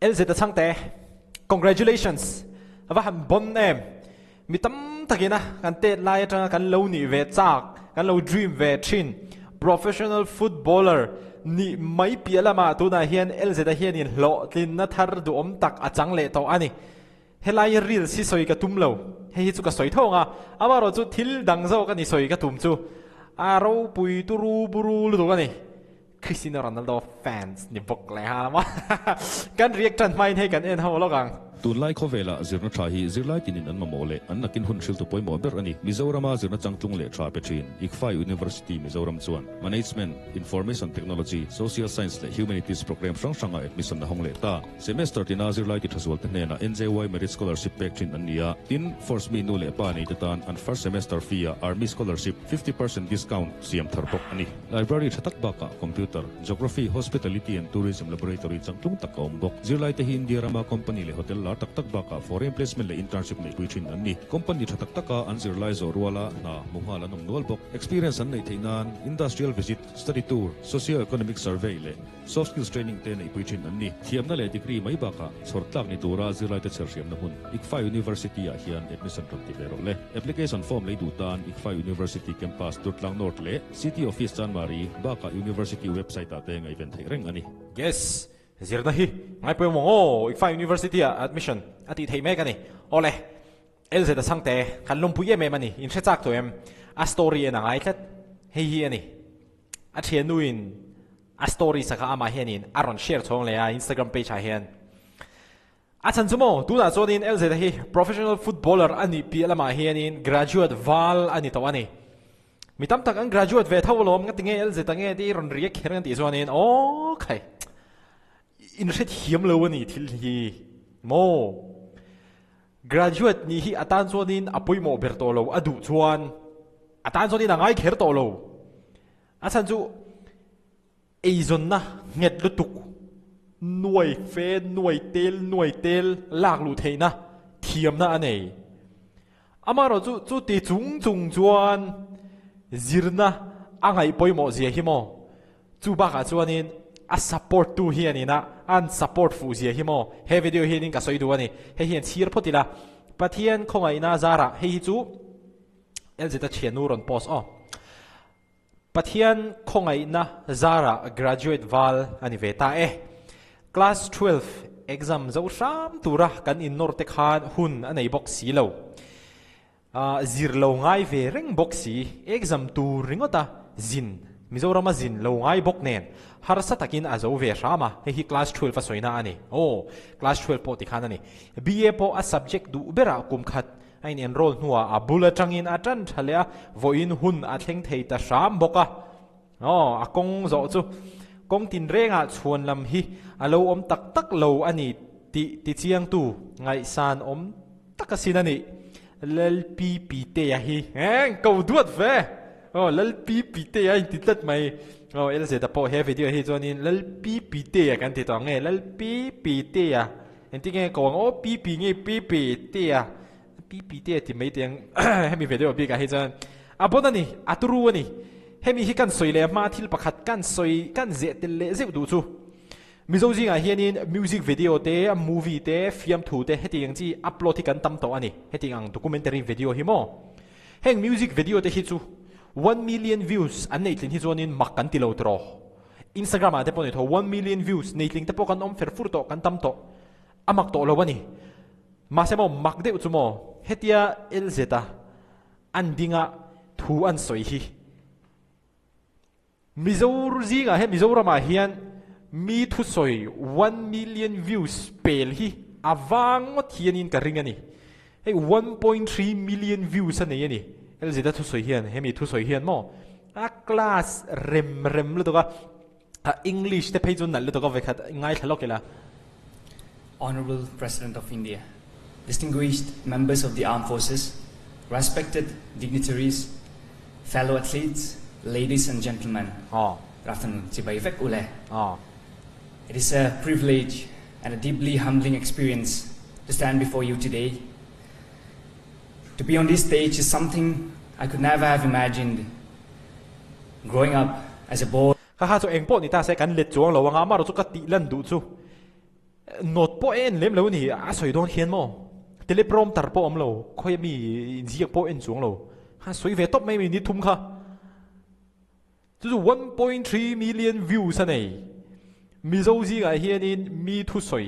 LZ ta changte congratulations ava han bon em mi tam takina kan te lai atanga kan lo ni ve chak kan lo dream ve thin professional footballer ni mai pialama tu na hian LZ ta hian in lo tin na thar du om tak achang le to ani helai ril si soi ka tum lo hei chu ka soi thonga amaro chu thil dang zo ka ni soi ka tum chu aro pui turu buru lu to ani Cristiano Ronaldo fans ni bok le ha ma kan reaction mai he kan en ho lo gang tun lai kho vela zirna tha hi zirlai tinin an mamole an nakin hun shil to poimo ber ani Mizorama zirna changtlung le tha petrin ICFA University Mizoram chuan management information technology social science le humanities program sang admission na hong le ta semester tina zirlai ti thaswal te na NJY merit scholarship petrin ania tin force me no le pa ni tan an first semester fee army scholarship 50% discount siam tharpok ani library thatak baka computer geography hospitality and tourism laboratory changtlung takom bok zirlai te India Rama company le hotel tak tak baka foreign placement le internship nei puichin anni company thatak taka anzirlai zorwala na munghala nom nualbok experience an nei theinan industrial visit study tour socio economic survey le soft skills training te nei puichin anni thiamna le degree mai baka sortlak ni tura zirlai te chersiam na hun ICFA University a hian admission trontivero le application form le dutan ICFA University campus Turtlang North le city office Chanmari baka university website ate ngai ven theireng ani yes zirna hi ngai pe mo ICFA University admission ati thei me kani ole LZ ta sangte kan lom puye me mani in chak to em a story na ngai tlat hei hi ani a thian nuin a story saka ama hianin aron share chong le a Instagram page a hian a chan chumo tu na chodin LZ hi professional footballer ani PLama hianin graduate val ani to ani mitam tak an graduate ve thawlom nga tinge LZ ta nge ti ron riek kherang ti chuanin okay in set hiam lo ani thil hi mo graduate ni hi atan chonin apui mo ber to lo adu chuan atan chonin angai kher to lo a chan chu eizon na nget lutuk nuai fe nuai tel lak lu theina thiam na anei amaro chu ti chung chuan zirna angai poimo zia hi mo chu ba ka chuanin a support tu hianina an support fu zia hi mo he video hianin ka soi du ani he hian thir photila pathian khongai na zara he hi chu LZ ta chenu ron post pathian khongai na zara graduate val ani veta class 12 exam zo sham tura kan in norte khan hun anei box si lo zir lo ngai ve reng box si exam tur ringota zin Mizorama zin lo ngai bok nen har sa takin azo ve shama he class 12 fa soina ani class 12 po ti khan ani BA po a subject du bera kum khat ain enroll nuwa a bula tangin a tan thalea voin hun a thleng thei ta sham boka a kong zo chu kong tin renga chuan lam hi alo om tak lo ani ti chiang tu ngai san om takasin ani lel pi te ya hi ko duat ve lel pi te ya ti tat mai LZ ta po he video hi chuanin lel pi te ya kan ti to nge lel pi te ya en ti nge ko pi nge pi te ya pi te ti mai tiang hemi video bi ka hi chuan abonani aturu ani hemi hi kan soile ma thil pakhat kan soi kan ze tel le ze du chu mizoji nga hianin music video te movie te film thu te heting chi upload thi kan tam to ani heting ang documentary video hi mo heng music video te hi chu 1 million views an nei tlin hi chuanin mak kan ti lo tro Instagram ate pon tho 1 million views nei tling te po kan om fer fur to kan tam to amak to lo wani ma se mo mak de chu mo hetia LZ ta an dinga thu an soi hi Mizorama hian mi thu soi 1 million views pel hi awang mo thianin ka ringani hey 1.3 million views ani LZ ta thu soi hian hemi thu soi hian mo a class rem lu to ka English te page on lu to ka vekhat ngai thalokela Honorable President of India, distinguished members of the armed forces, respected dignitaries, fellow athletes, ladies and gentlemen. Good afternoon. It is a privilege and a deeply humbling experience to stand before you today. To be on this stage is something I could never have imagined. Growing up as a boy. Kaha chu engpo ni ta se kan let chuang lo wanga maro chu ka ti lan du chu nốt po en lem lo ni a soi don hian mo teleprompter po om lo khoi mi ziak po en chung lo ha soi ve top mai mi ni thum kha chu 1.3 million views anei mi zo ji ga hian in mi thu soi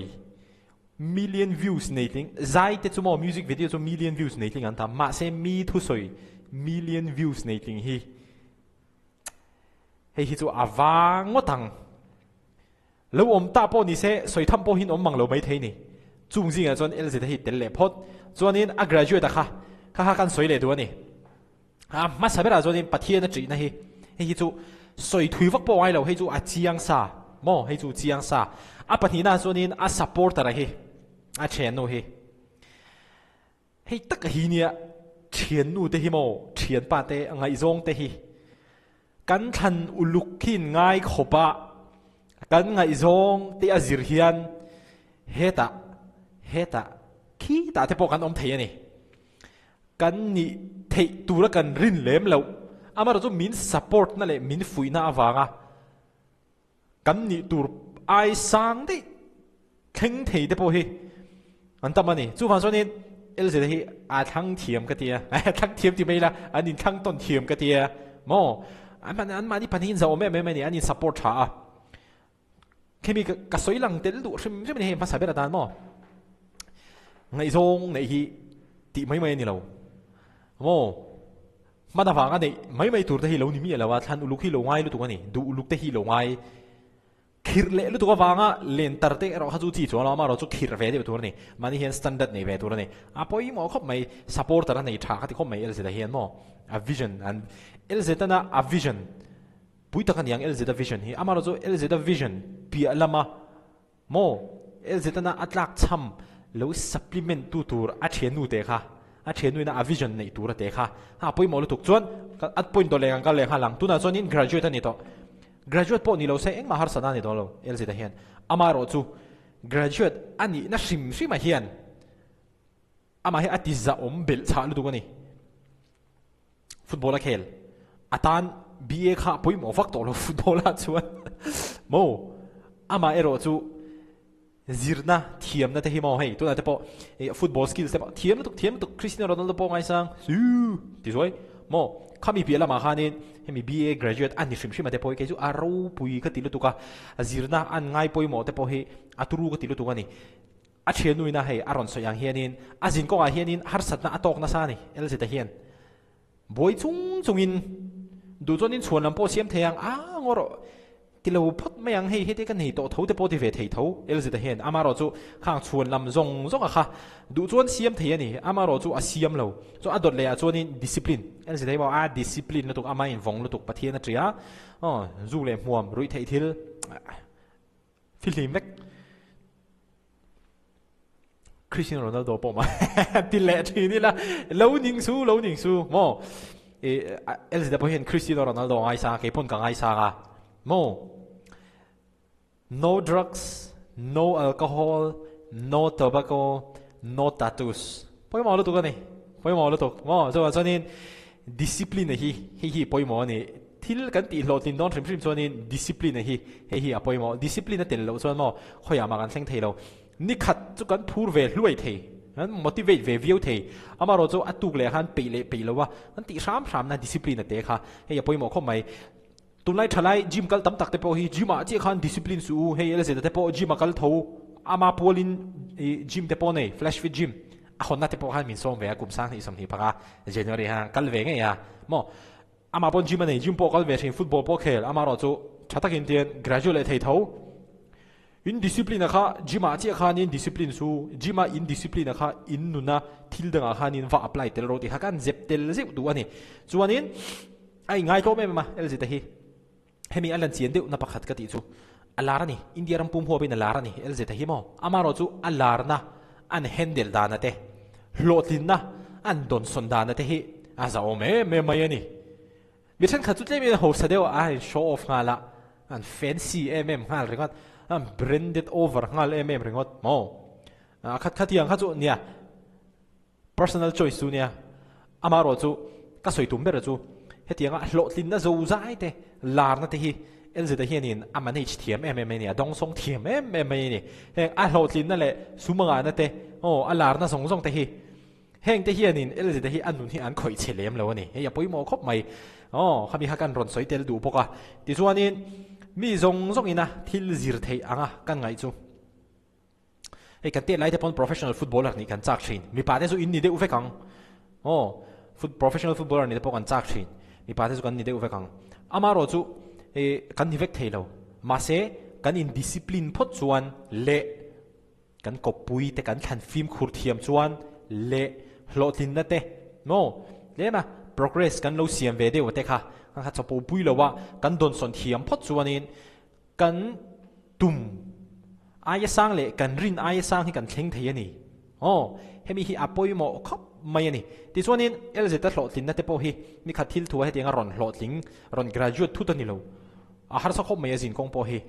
million views nei ting zai te chu mo music video chu million views nei ting an ta ma se mi thu soi million views nei ting hi hei hi chu awang ngo tang lo om ta po ni se soi tham po hin om mang lo mai thei ni chung ji nga chon lz hi tel le phot chuanin a graduate kha kan soi le du ani ma sabera chuanin pathia na tri na hi hei chu soi thui vak po ai lo hei chu a chiang sa mo hei chu chiang sa a pathina chuanin a supporter hi a chen no hi hei tak hi nia chen nu te hi mo chen pa te ngai zong te hi kan than uluk khin ngai khopa kan ngai zong te azir hian heta khi ta te po kan om thei ani kan ni thei tura kan rin lem lo amara chu min support na le min fuina awanga kan ni tur ai sang de kheng thei te po hi an tamani chu fan sonin lz hi a thang thiam ka tia thang thiam ti mai la anin thang ton thiam ka tia mo an ma ni panin za ome me ni anin support tha khemi ka soi lang tel du sim sim ni he ma sabera dan mo ngai zong nei hi ti mai ni lo mo ma da wanga nei mai tur te hi lo ni mi la wa than uluk hi lo ngai lu tu ani du uluk te hi lo ngai khir le lu tu ka wanga len tar te ro ha chu chi chwa la ma ro chu khir ve de tur ni mani hian standard nei ve tur ni a poi mo khop mai supporter nei tha ka ti khop mai lz da hian mo a vision and lz na a vision pui ta kan yang lz da vision hi amaro chu lz da vision pi lama mo lz na atlak cham lo supplement tu tur a thenu te kha a thenu na a vision nei tur te kha ha poi mo lu tuk chuan at point do le ang ka le kha lang tu na chuan in graduate ani to graduate po ni lo se eng ma har sana ni do lo lz da hian amaro chu graduate ani na sim ma hian ama hi atiza om bel cha lu tu ni football a khel atan BA kha poi mo vak to lo football a chuan mo ama ero chu zirna thiam na te hi mo hei tu na te po football skills te po thiam tu Cristiano Ronaldo po ngai sang su ti zoi mo khami pi la ma khanin hemi BA graduate an ni shim shim te po ke chu aro pui ka tilu tu ka zirna an ngai poi mo te po hi aturu ka tilu tu ka ni a thenu ina hei aron so yang hianin azin ko a hianin har satna atok na sa ni lz ta hian boy chungin du chuan in chuan lam po siam theyang ngoro tilo phot mayang hei hete kan nei to tho te po ti ve thei tho lz ta hian amaro chu khang chuan lam zong a kha du chuan siam thei ani amaro chu a siam lo chu adot le a chuan in discipline lz ta ba a discipline na tuk ama in vong lu tuk pathian na tria zu le muam rui thei thil filim vek Cristiano Ronaldo po ma til le thi ni la lo ning su mo lz da po hian Cristiano Ronaldo ngai sa ke pon ka ngai sa ga mo no drugs no alcohol no tobacco no tattoos poi mo lu tu ka ni poi mo lu tu mo so in discipline hi poi mo ni thil kan ti lo tin don trim chuan in discipline hi a poi mo discipline na tel lo chuan mo khoya ma kan thleng thei lo ni khat chu kan phur ve hluai thei an motivate ve view thei amaro chu atuk le han pe lo wa an ti sam na discipline te kha hei poi mo khom mai tunlai thalai gym kal tam tak te po hi gym a che khan discipline su hei lz te po gym kal tho ama polin gym te po nei flash fit gym a khonna te po han min som ve a kum sang hi som hi paka january ha kal ve nge ya mo ama pon gym nei gym po kal ve thin football po khel amaro chu thatakin tian graduate thei tho in discipline kha gym a che khan in discipline su gym a in discipline kha in nuna thil danga khan in va apply tel ro ti ha kan zep tel zeu du ani chuanin ai ngai ko me ma lz te hi hemi alan chien deuh na pakhat ka ti chu alarani india ram pum ho bin alarani lz te hi mo amaro chu alarna an handle dana te hlotin na an don son dana te hi aza o me mai ani mi than kha chu tle mi ho sa deu a show off ngala an fancy ngal ringot an branded over ngal ringot mo khat yang kha chu nia personal choice chu nia amaro chu ka soi tum ber chu hetianga hlotlin na zo zai te lar na te hi elze te hianin amanage thiam MMA ni adong song thiam MMA ni heng a hlotlin na le sumanga na te alar na song te hi heng te hianin elze te hi anun hi an khoi chelem lo ni he ya poimo khop mai khami hakan ron soitel du poka ti chuanin mi zong ina thil zir thei anga kan ngai chu he kan te lai te pon professional footballer ni kan chak thin mi pa te chu in ni de uve kang professional footballer ni te pon kan chak thin mi pa te chu kan ni de uve kang amaro chu kan ni vek thei lo ma se kan in discipline phot chuan le kan kopui te kan than film khur thiam chuan le hlotin na te le ma progress kan lo siam ve de o te kha kha chapo pui lo wa kan don son thiam phot chuanin kan tum ai sang le kan rin ai sang hi kan thleng thei ani hemi hi apoi mo khop mai ani ti chuanin elze ta hlotin na te po hi mi kha thil thu he tenga ron hlotling ron graduate thu ta ni lo a har sa khop mai azin kong po hi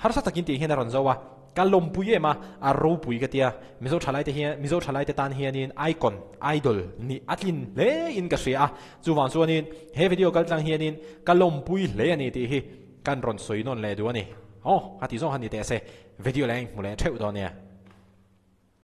har sa takin ti hena ron zawa kalom puye ma a ro pui ka tia mizo thalai te tan hianin icon idol ni atlin le in ka sia chuwan chuanin he video kal tlang hianin kalom pui le ani ti hi kan ron soi non le du ani hati zong han ni te se video leng mule theu do ne